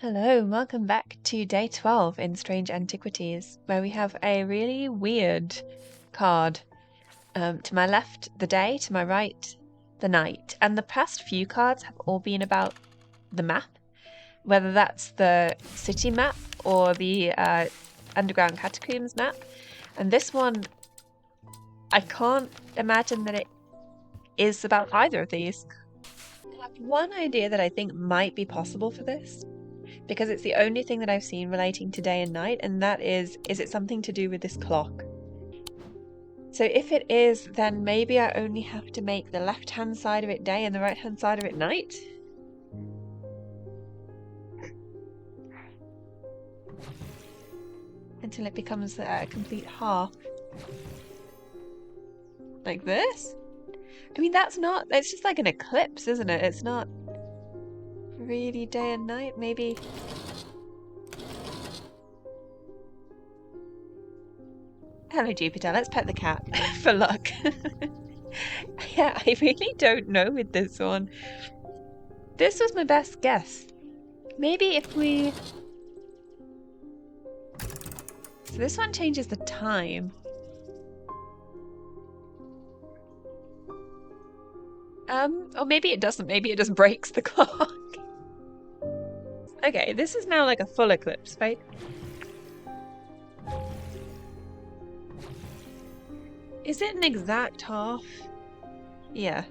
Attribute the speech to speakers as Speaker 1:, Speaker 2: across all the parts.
Speaker 1: Hello, and welcome back to day 12 in Strange Antiquities, where we have a really weird card. To my left, the day, to my right, the night. And the past few cards have all been about the map, whether that's the city map or the underground catacombs map. And this one, I can't imagine that it is about either of these. I have one idea that I think might be possible for this, because it's the only thing that I've seen relating to day and night, and that is it something to do with this clock? So if it is, then maybe I only have to make the left-hand side of it day and the right-hand side of it night? Until it becomes a complete half. Like this? I mean, it's just like an eclipse, isn't it? It's not really day and night, maybe. Hello, Jupiter. Let's pet the cat for luck. Yeah, I really don't know with this one. This was my best guess. Maybe if we... So this one changes the time. Or maybe it doesn't. Maybe it just breaks the clock. Okay, this is now like a full eclipse, right? Is it an exact half? Yeah.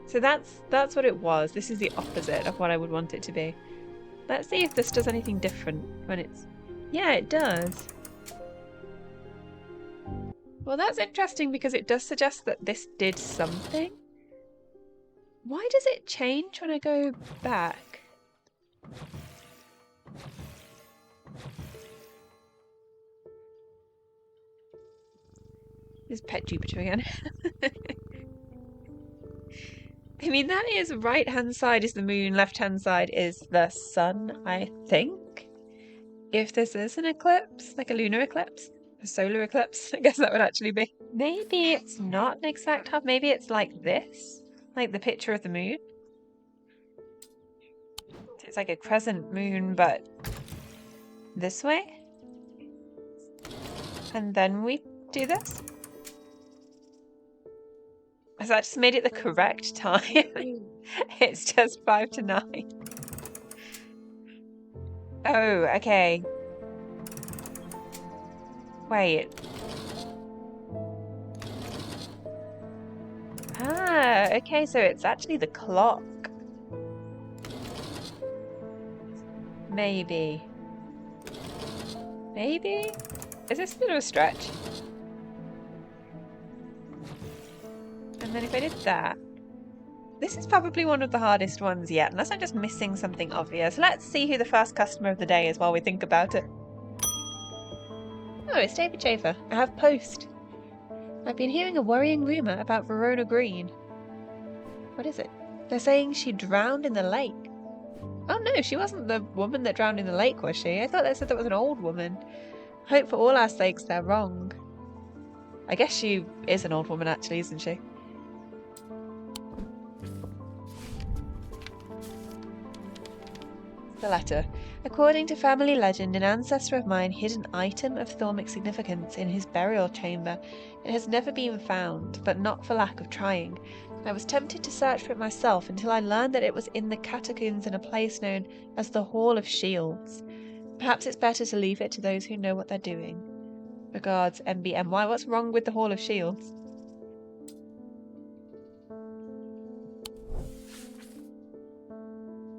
Speaker 1: So that's what it was. This is the opposite of what I would want it to be. Let's see if this does anything different when it's... Yeah, it does. Well, that's interesting because it does suggest that this did something. Why does it change when I go back? Just pet Jupiter again. I mean, that is right-hand side is the moon, left-hand side is the sun, I think. If this is an eclipse, like a lunar eclipse, a solar eclipse, I guess that would actually be. Maybe it's not an exact half, maybe it's like this, like the picture of the moon. It's like a crescent moon, but this way. And then we do this. Has that just made it the correct time? It's just 5 to 9. Oh, okay. Wait. Ah, okay, so it's actually the clock. Maybe. Maybe? Is this a bit of a stretch? And then if I did that... This is probably one of the hardest ones yet, unless I'm just missing something obvious. Let's see who the first customer of the day is while we think about it. Oh, it's David Schaefer. I have post. I've been hearing a worrying rumour about Verona Green. What is it? They're saying she drowned in the lake. Oh no, she wasn't the woman that drowned in the lake, was she? I thought they said that was an old woman. Hope for all our sakes they're wrong. I guess she is an old woman actually, isn't she? The letter. According to family legend, an ancestor of mine hid an item of thaumic significance in his burial chamber. It has never been found, but not for lack of trying. I was tempted to search for it myself until I learned that it was in the catacombs in a place known as the Hall of Shields. Perhaps it's better to leave it to those who know what they're doing. Regards, MBMY. What's wrong with the Hall of Shields?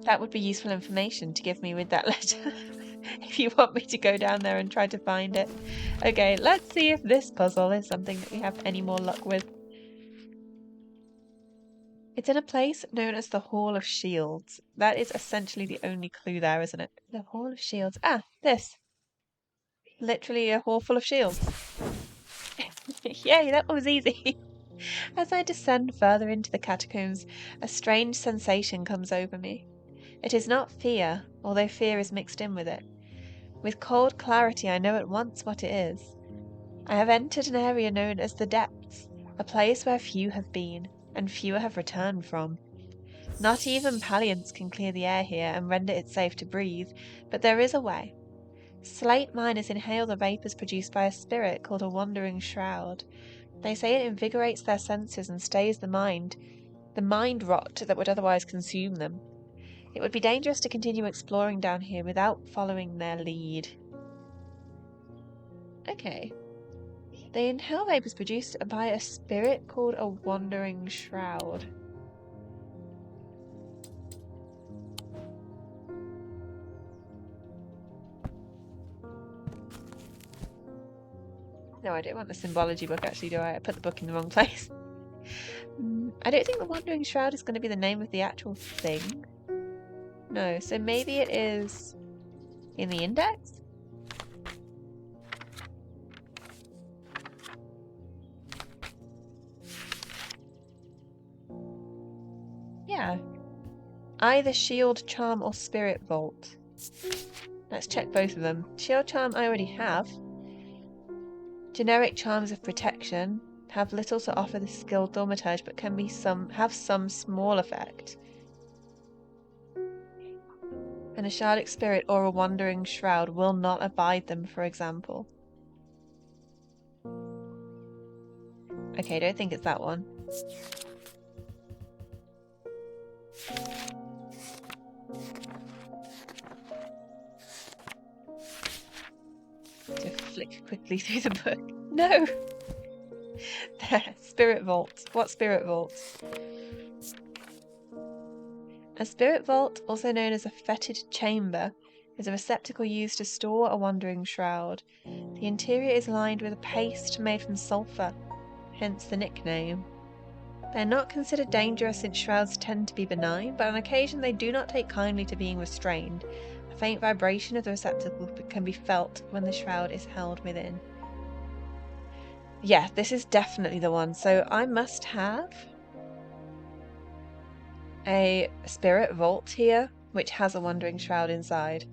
Speaker 1: That would be useful information to give me with that letter. If you want me to go down there and try to find it. Okay, let's see if this puzzle is something that we have any more luck with. It's in a place known as the Hall of Shields. That is essentially the only clue there, isn't it? The Hall of Shields. Ah, this. Literally a hall full of shields. Yay, that one was easy. As I descend further into the catacombs, a strange sensation comes over me. It is not fear, although fear is mixed in with it. With cold clarity I know at once what it is. I have entered an area known as the Depths, a place where few have been, and fewer have returned from. Not even Paliants can clear the air here and render it safe to breathe, but there is a way. Slate miners inhale the vapours produced by a spirit called a wandering shroud. They say it invigorates their senses and stays the mind rot that would otherwise consume them. It would be dangerous to continue exploring down here without following their lead. Okay. They inhale vapours produced by a spirit called a wandering shroud. No, I don't want the symbology book actually, do I? I put the book in the wrong place. I don't think the wandering shroud is going to be the name of the actual thing. No, so maybe it is in the index? Yeah. Either shield, charm, or spirit vault. Let's check both of them. Shield charm I already have. Generic charms of protection have little to offer the skilled thaumaturge, but can be have some small effect. And a shardic spirit or a wandering shroud will not abide them, for example. Okay, I don't think it's that one. To flick quickly through the book. No! There, spirit vault. What spirit vault? A spirit vault, also known as a fetid chamber, is a receptacle used to store a wandering shroud. The interior is lined with a paste made from sulphur, hence the nickname. They are not considered dangerous since shrouds tend to be benign, but on occasion they do not take kindly to being restrained. A faint vibration of the receptacle can be felt when the shroud is held within. Yeah, this is definitely the one, so I must have a spirit vault here, which has a wandering shroud inside.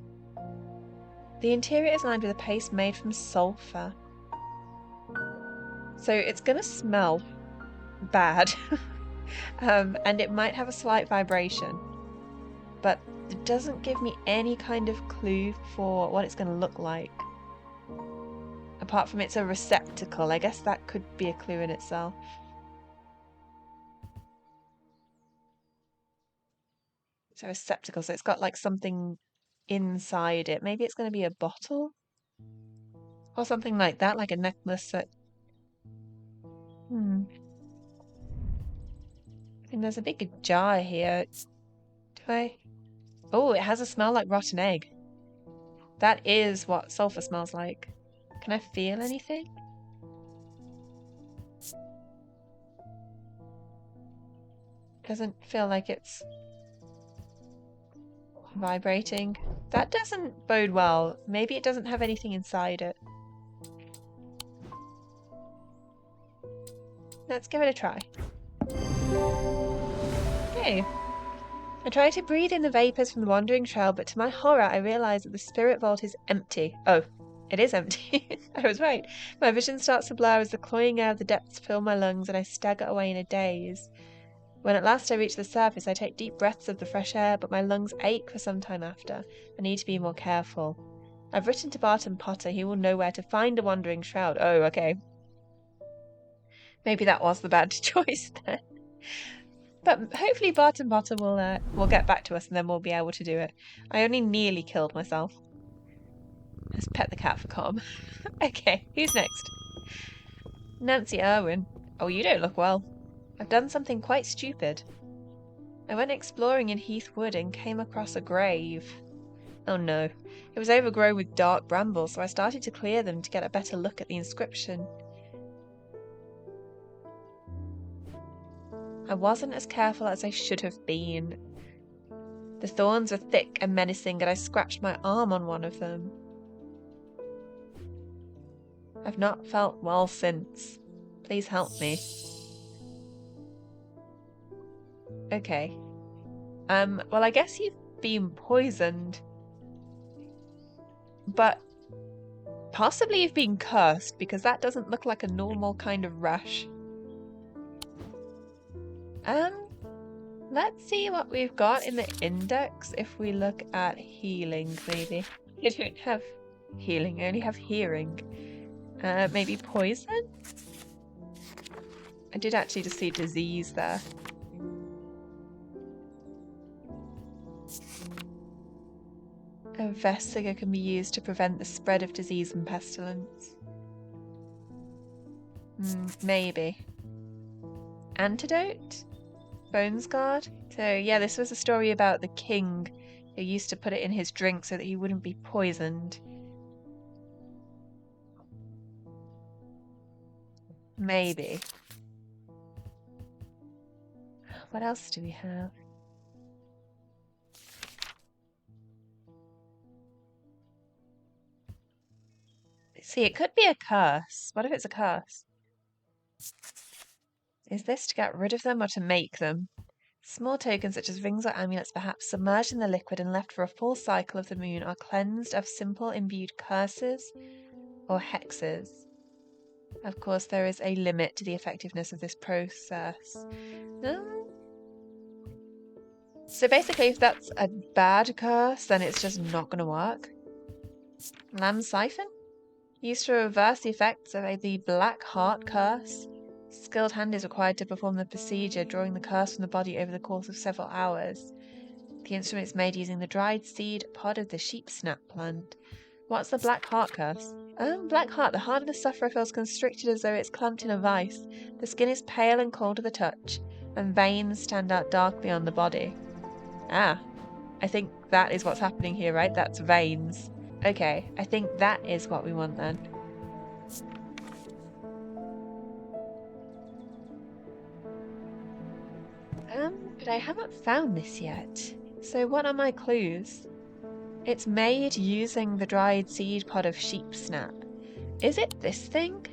Speaker 1: The interior is lined with a paste made from sulphur. So it's going to smell bad. And it might have a slight vibration. But it doesn't give me any kind of clue for what it's going to look like. Apart from it's a receptacle. I guess that could be a clue in itself. It's a receptacle, so it's got like something inside it. Maybe it's going to be a bottle? Or something like that, like a necklace that... And there's a big jar here. Do I... Oh, it has a smell like rotten egg. That is what sulphur smells like. Can I feel anything? Doesn't feel like it's vibrating. That doesn't bode well. Maybe it doesn't have anything inside it. Let's give it a try. Okay. I try to breathe in the vapours from the wandering shroud, but to my horror I realise that the spirit vault is empty. Oh, it is empty. I was right. My vision starts to blur as the cloying air of the depths fill my lungs and I stagger away in a daze. When at last I reach the surface, I take deep breaths of the fresh air, but my lungs ache for some time after. I need to be more careful. I've written to Barton Potter. He will know where to find a wandering shroud. Oh, okay. Maybe that was the bad choice then. But hopefully Barton Potter will get back to us and then we'll be able to do it. I only nearly killed myself. Let's pet the cat for calm. Okay, who's next? Nancy Irwin. Oh, you don't look well. I've done something quite stupid. I went exploring in Heath Wood and came across a grave. Oh no. It was overgrown with dark brambles, so I started to clear them to get a better look at the inscription. I wasn't as careful as I should have been. The thorns were thick and menacing, and I scratched my arm on one of them. I've not felt well since. Please help me. Okay. Well, I guess you've been poisoned. But Possibly you've been cursed, because that doesn't look like a normal kind of rash. Let's see what we've got in the index if we look at healing, maybe. I don't have healing, I only have hearing. Maybe poison? I did actually just see disease there. A vesica can be used to prevent the spread of disease and pestilence. Maybe. Antidote? Bones guard? So yeah, this was a story about the king who used to put it in his drink so that he wouldn't be poisoned. Maybe. What else do we have? See, it could be a curse. What if it's a curse? Is this to get rid of them or to make them? Small tokens such as rings or amulets, perhaps submerged in the liquid and left for a full cycle of the moon, are cleansed of simple imbued curses or hexes. Of course, there is a limit to the effectiveness of this process. So basically, if that's a bad curse, then it's just not going to work. Lamb siphon? Used to reverse the effects of the Black Heart curse. Skilled hand is required to perform the procedure, drawing the curse from the body over the course of several hours. The instrument is made using the dried seed pod of the sheep snap plant. What's the Black Heart curse? Black Heart. The heart of the sufferer feels constricted as though it's clamped in a vice. The skin is pale and cold to the touch, and veins stand out darkly on the body. Ah, I think that is what's happening here, right? That's veins. Okay, I think that is what we want then. But I haven't found this yet. So what are my clues? It's made using the dried seed pod of sheep snap. Is it this thing?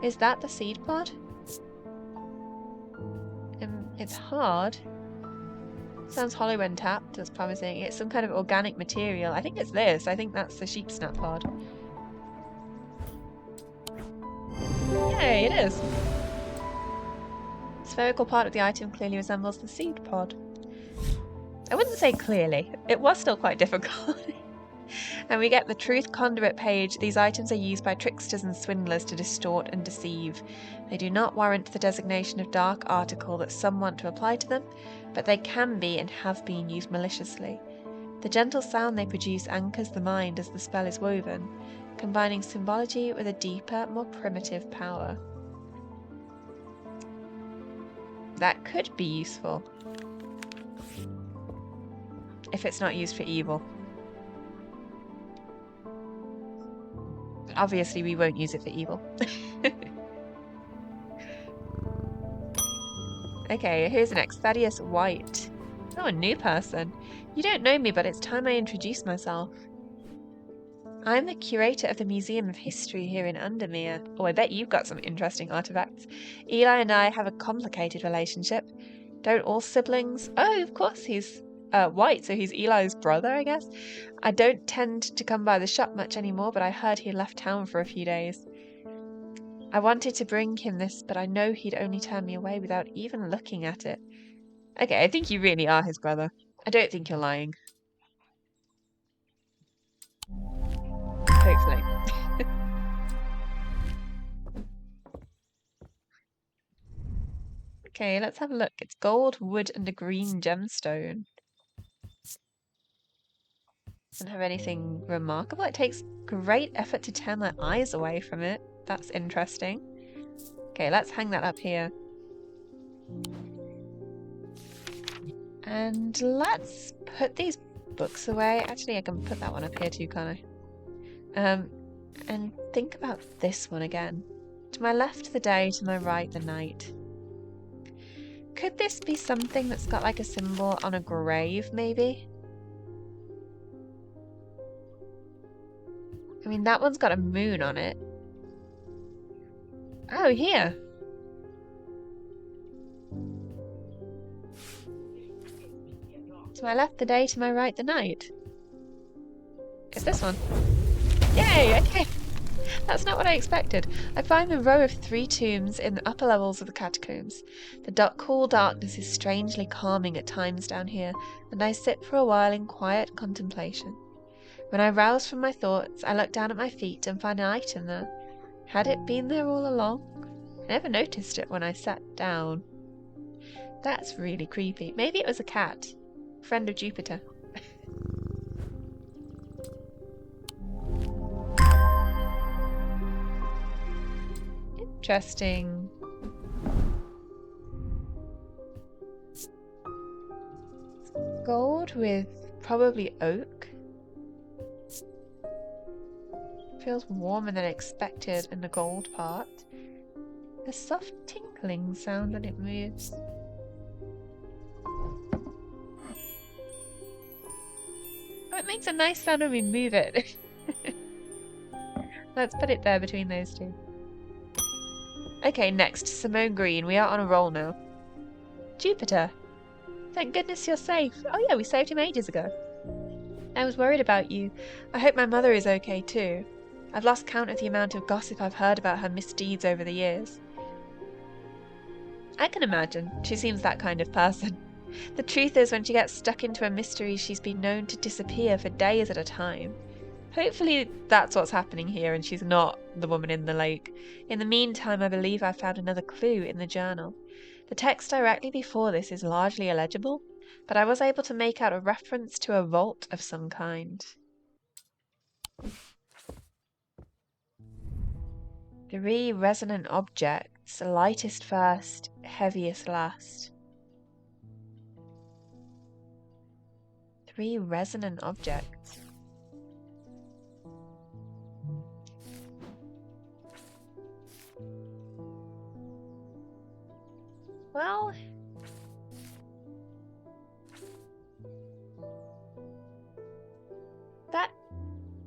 Speaker 1: Is that the seed pod? It's hard. Sounds hollow when tapped. That's promising. It's some kind of organic material. I think it's this. I think that's the sheep snap pod. Yay, it is. The spherical part of the item clearly resembles the seed pod. I wouldn't say clearly. It was still quite difficult. And we get the truth conduit page. These items are used by tricksters and swindlers to distort and deceive. They do not warrant the designation of dark article that some want to apply to them, but they can be and have been used maliciously. The gentle sound they produce anchors the mind as the spell is woven, combining symbology with a deeper, more primitive power. That could be useful. If it's not used for evil. But obviously we won't use it for evil. Okay, who's next? Thaddeus White. Oh, a new person. You don't know me, but it's time I introduce myself. I'm the curator of the Museum of History here in Undermere. Oh, I bet you've got some interesting artifacts. Eli and I have a complicated relationship. Don't all siblings? Oh, of course, he's white, so he's Eli's brother, I guess. I don't tend to come by the shop much anymore, but I heard he left town for a few days. I wanted to bring him this, but I know he'd only turn me away without even looking at it. Okay, I think you really are his brother. I don't think you're lying. Hopefully. Okay, let's have a look. It's gold, wood, and a green gemstone. Doesn't have anything remarkable. It takes great effort to turn my eyes away from it. That's interesting. Okay, let's hang that up here. And let's put these books away. Actually, I can put that one up here too, can't I? And think about this one again. To my left, the day. To my right, the night. Could this be something that's got like a symbol on a grave, maybe? I mean, that one's got a moon on it. Oh, here. To my left, the day. To my right, the night. It's this one. Yay, okay. That's not what I expected. I find the row of 3 tombs in the upper levels of the catacombs. The cool darkness is strangely calming at times down here, and I sit for a while in quiet contemplation. When I rouse from my thoughts, I look down at my feet and find an item there. Had it been there all along? I never noticed it when I sat down. That's really creepy. Maybe it was a cat. Friend of Jupiter. Interesting. Gold with probably oak. Feels warmer than expected in the gold part. A soft tinkling sound when it moves. Oh, it makes a nice sound when we move it. Let's put it there between those two. Okay, next, Simone Green. We are on a roll now. Jupiter. Thank goodness you're safe. Oh yeah, we saved him ages ago. I was worried about you. I hope my mother is okay too. I've lost count of the amount of gossip I've heard about her misdeeds over the years. I can imagine. She seems that kind of person. The truth is, when she gets stuck into a mystery, she's been known to disappear for days at a time. Hopefully that's what's happening here and she's not the woman in the lake. In the meantime, I believe I found another clue in the journal. The text directly before this is largely illegible, but I was able to make out a reference to a vault of some kind. 3 resonant objects, lightest first, heaviest last. 3 resonant objects. Well, that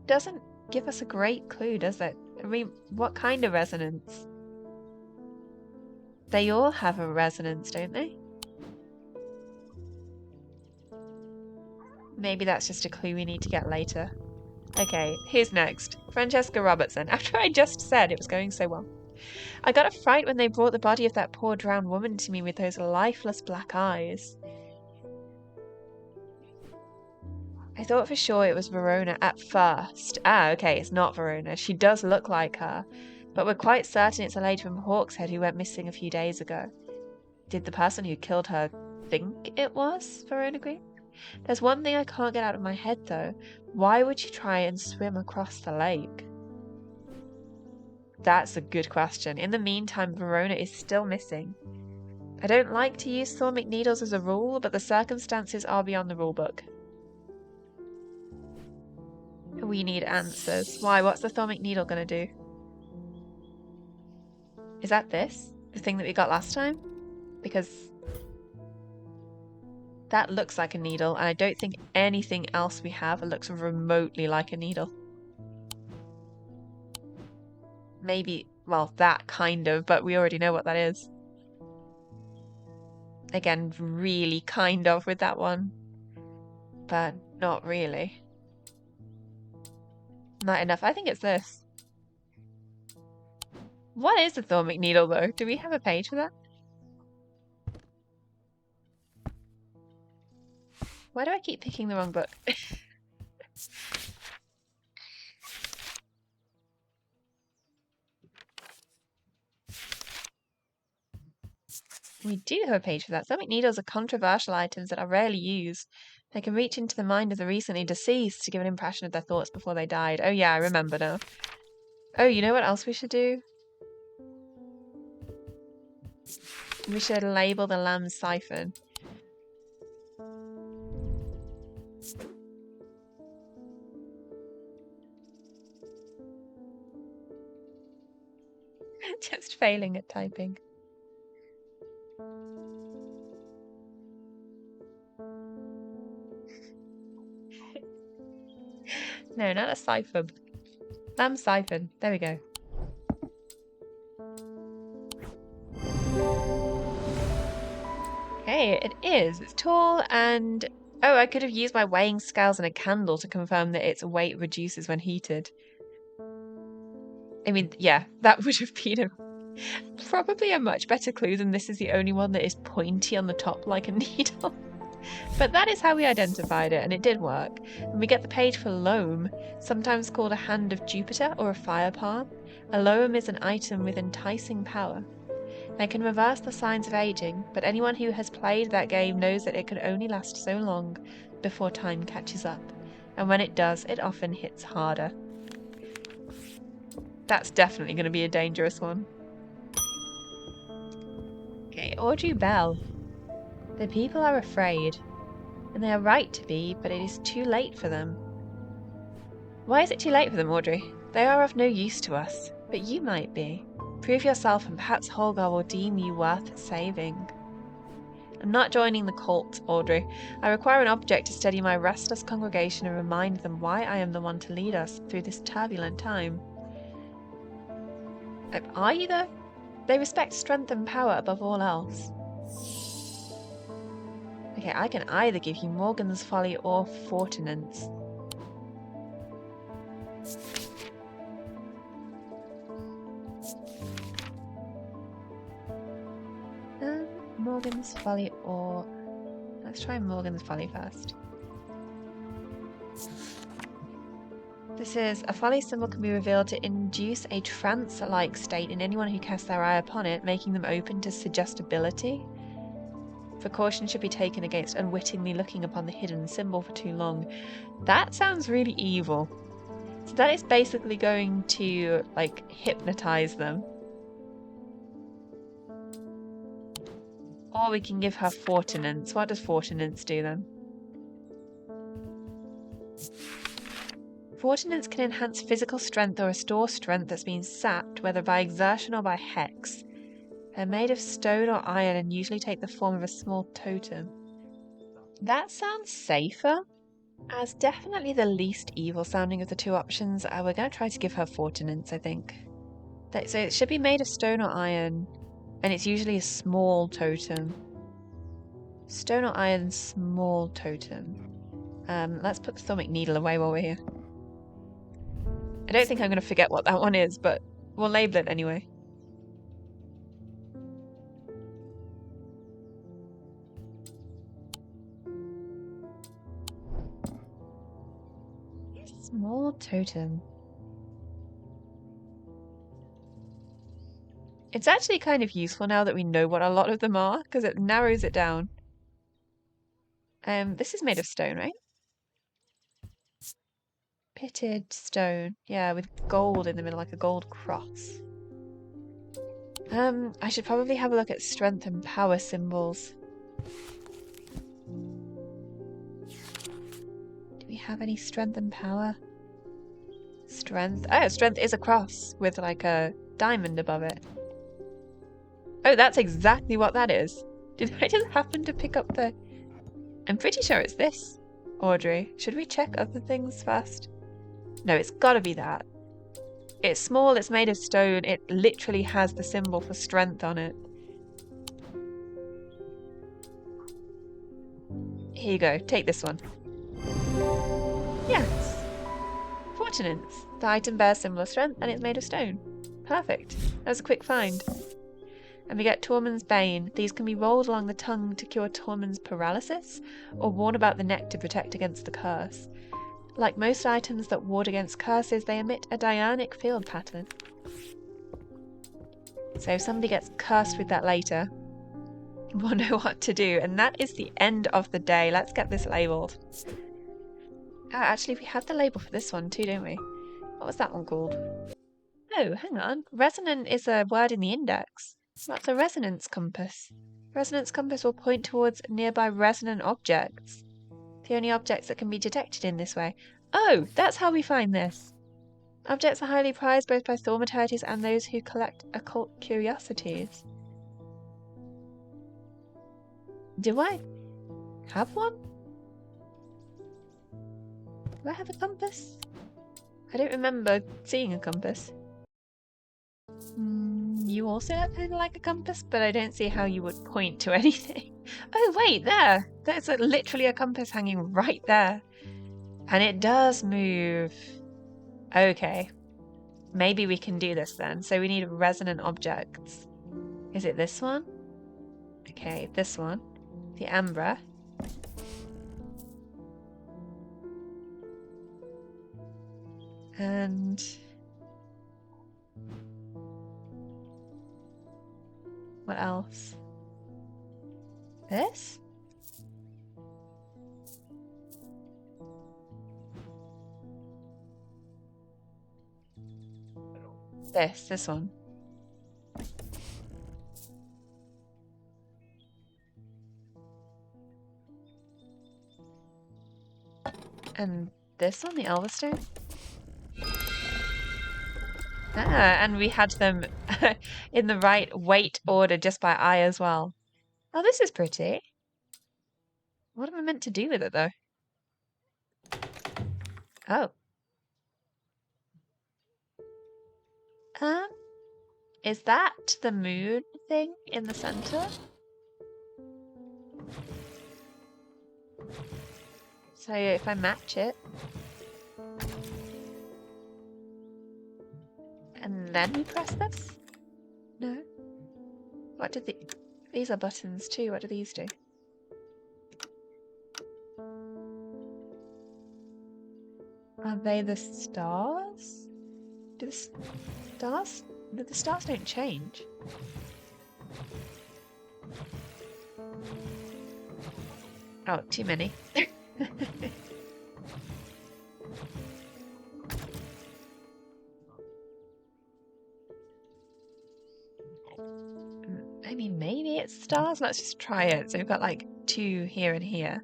Speaker 1: doesn't give us a great clue, does it? I mean, what kind of resonance? They all have a resonance, don't they? Maybe that's just a clue we need to get later. Okay, here's next. Francesca Robertson. After I just said it was going so well. I got a fright when they brought the body of that poor drowned woman to me with those lifeless black eyes. I thought for sure it was Verona at first. Ah, okay, it's not Verona. She does look like her, but we're quite certain it's a lady from Hawkshead who went missing a few days ago. Did the person who killed her think it was Verona Green? There's one thing I can't get out of my head, though. Why would she try and swim across the lake? That's a good question. In the meantime, Verona is still missing. I don't like to use thermic needles as a rule, but the circumstances are beyond the rulebook. We need answers. Why? What's the thermic needle going to do? Is that this? The thing that we got last time? Because that looks like a needle, and I don't think anything else we have looks remotely like a needle. Maybe, well, that kind of, but we already know what that is. Again, really kind of with that one, but not really. Not enough. I think it's this. What is a thermic needle, though? Do we have a page for that? Why do I keep picking the wrong book? We do have a page for that. Thermic needles are controversial items that are rarely used. They can reach into the mind of the recently deceased to give an impression of their thoughts before they died. Oh yeah, I remember now. Oh, you know what else we should do? We should label the lamb's siphon. Just failing at typing. No, not a siphon. Lamb siphon. There we go. Okay, it is. It's tall and... Oh, I could have used my weighing scales and a candle to confirm that its weight reduces when heated. I mean, yeah, that would have been probably a much better clue than this is the only one that is pointy on the top like a needle. But that is how we identified it, and it did work. And we get the page for loam, sometimes called a hand of Jupiter or a fire palm. A loam is an item with enticing power. They can reverse the signs of aging, but anyone who has played that game knows that it can only last so long before time catches up. And when it does, it often hits harder. That's definitely going to be a dangerous one. Okay, Audrey Bell. The people are afraid, and they are right to be, but it is too late for them. Why is it too late for them, Audrey? They are of no use to us, but you might be. Prove yourself, and perhaps Holgar will deem you worth saving. I'm not joining the cult, Audrey. I require an object to steady my restless congregation and remind them why I am the one to lead us through this turbulent time. Are you, though? They respect strength and power above all else. Okay, I can either give you Morgan's Folly or Fortinance. Morgan's Folly or... Let's try Morgan's Folly first. This is a folly symbol can be revealed to induce a trance-like state in anyone who casts their eye upon it, making them open to suggestibility. Precaution should be taken against unwittingly looking upon the hidden symbol for too long. That sounds really evil. So that is basically going to, like, hypnotize them. Or we can give her Fortinance. What does Fortinance do then? Fortinance can enhance physical strength or restore strength that's been sapped, whether by exertion or by hex. They're made of stone or iron and usually take the form of a small totem. That sounds safer. As definitely the least evil sounding of the two options, we're going to try to give her Fortinance, I think. So it should be made of stone or iron, and it's usually a small totem. Stone or iron, small totem. Let's put the Thormic Needle away while we're here. I don't think I'm going to forget what that one is, but we'll label it anyway. Small totem. It's actually kind of useful now that we know what a lot of them are, because it narrows it down. This is made of stone, right? Pitted stone. Yeah, with gold in the middle, like a gold cross. I should probably have a look at strength and power symbols. Do we have any strength and power? Strength. Oh, strength is a cross with like a diamond above it. Oh, that's exactly what that is. Did I just happen to pick up the... I'm pretty sure it's this, Audrey. Should we check other things first? No, it's gotta be that. It's small, it's made of stone, it literally has the symbol for strength on it. Here you go, take this one. Yes. Fortinance. The item bears symbol of strength and it's made of stone. Perfect. That was a quick find. And we get Tormund's Bane. These can be rolled along the tongue to cure Tormund's paralysis, or worn about the neck to protect against the curse. Like most items that ward against curses, they emit a diurnic field pattern. So if somebody gets cursed with that later, we'll know what to do. And that is the end of the day. Let's get this labelled. Oh, actually, we have the label for this one too, don't we? What was that one called? Oh, hang on. Resonant is a word in the index. What's a resonance compass? Resonance compass will point towards nearby resonant objects. The only objects that can be detected in this way. Oh, that's how we find this. Objects are highly prized both by thaumaturges and those who collect occult curiosities. Do I have one? Do I have a compass? I don't remember seeing a compass. You also look kind of like a compass, but I don't see how you would point to anything. Oh, wait, there! There's literally a compass hanging right there. And it does move. Okay. maybe we can do this then. So we need resonant objects. Is it this one? Okay, this one. The amber. And what else? This? This one. And this one, the Elverstone? Ah, and we had them in the right weight order just by eye as well. Oh, this is pretty. What am I meant to do with it, though? Oh. Um, is that the moon thing in the center? So if I match it, and then we press this? No. What did these are buttons too. What do these do? Are they the stars? Do the stars? The stars don't change. Oh, too many. I mean, maybe it's stars. Let's just try it. So we've got like 2 here and here.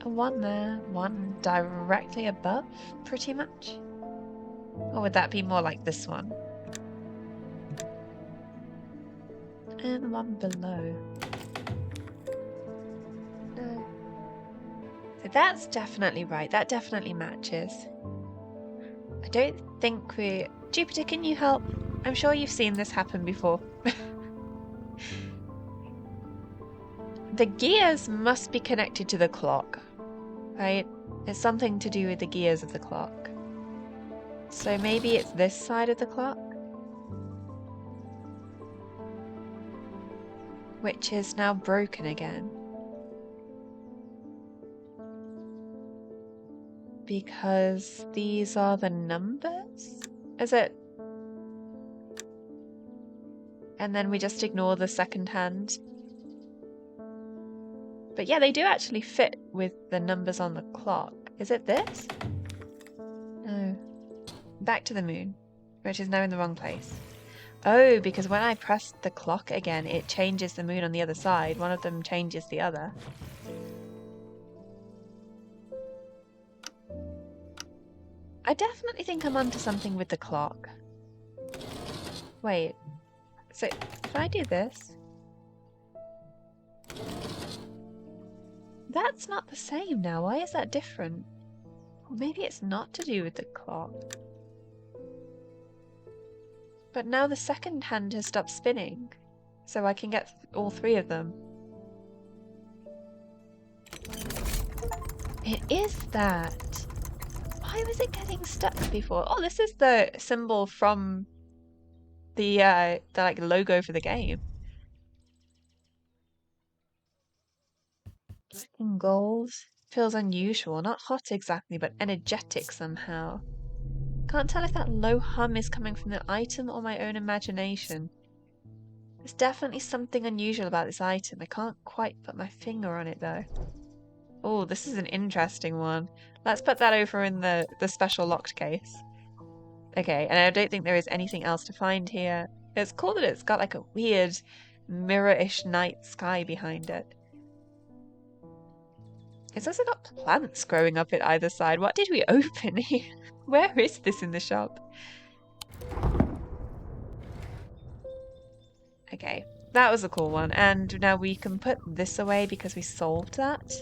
Speaker 1: And 1 there, 1 directly above, pretty much. Or would that be more like this one? And 1 below. No. So that's definitely right. That definitely matches. I don't think we... Jupiter, can you help? I'm sure you've seen this happen before. The gears must be connected to the clock, right? It's something to do with the gears of the clock. So maybe it's this side of the clock, which is now broken again. Because these are the numbers? Is it? And then we just ignore the second hand. But yeah, they do actually fit with the numbers on the clock. Is it this? No. Back to the moon, which is now in the wrong place. Oh, because when I press the clock again, it changes the moon on the other side. One of them changes the other. I definitely think I'm onto something with the clock. Wait. So, if I do this... That's not the same now. Why is that different? Or maybe it's not to do with the clock. But now the second hand has stopped spinning. So I can get all 3 of them. It is that. Why was it getting stuck before? Oh, this is the symbol from the like logo for the game. Black and gold feels unusual, not hot exactly, but energetic somehow. Can't tell if that low hum is coming from the item or my own imagination. There's definitely something unusual about this item. I can't quite put my finger on it though. Oh, this is an interesting one. Let's put that over in the special locked case. Okay, and I don't think there is anything else to find here. It's cool that it's got like a weird mirror-ish night sky behind it. It's also got plants growing up at either side. What did we open here? Where is this in the shop? Okay, that was a cool one. And now we can put this away because we solved that.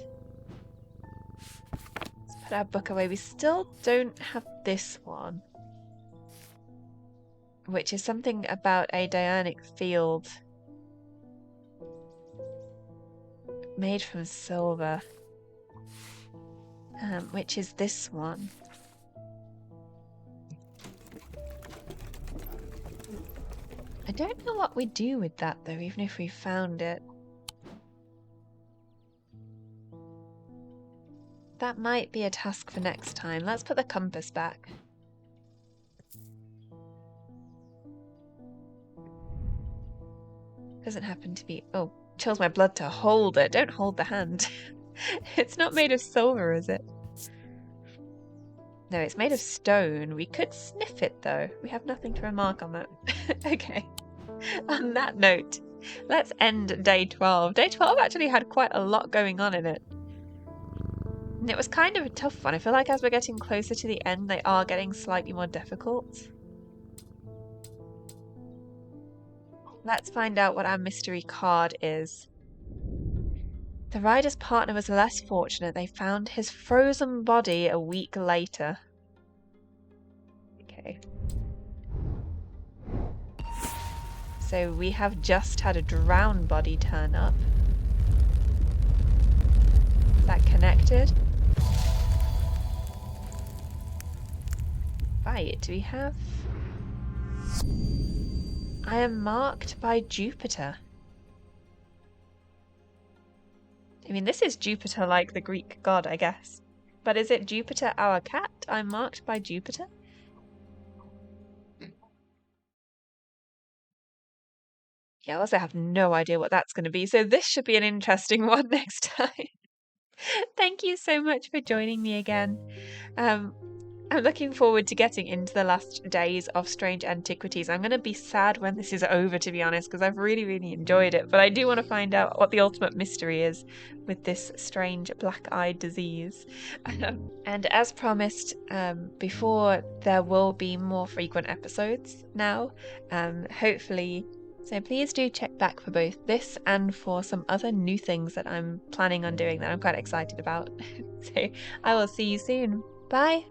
Speaker 1: Let's put our book away. We still don't have this one, which is something about a dionic field made from silver, which is this one. don't know what we do with that though, even if we found it. That might be a task for next time. Let's put the compass back. Doesn't happen to be... Oh, chills my blood to hold it. Don't hold the hand. It's not made of silver, is it? No, it's made of stone. We could sniff it, though. We have nothing to remark on that. Okay. On that note, let's end day 12. Day 12 actually had quite a lot going on in it. And it was kind of a tough one. I feel like as we're getting closer to the end, they are getting slightly more difficult. Let's find out what our mystery card is. The rider's partner was less fortunate. They found his frozen body a week later. Okay. So we have just had a drowned body turn up. Is that connected? Right, we have... I am marked by Jupiter. I mean, this is Jupiter like the Greek god, I guess. But is it Jupiter our cat? I'm marked by Jupiter? Yeah, I also have no idea what that's going to be, so this should be an interesting one next time. Thank you so much for joining me again. I'm looking forward to getting into the last days of Strange Antiquities. I'm going to be sad when this is over, to be honest, because I've really, really enjoyed it. But I do want to find out what the ultimate mystery is with this strange black-eyed disease. And as promised before, there will be more frequent episodes now, hopefully. So please do check back for both this and for some other new things that I'm planning on doing that I'm quite excited about. So I will see you soon. Bye!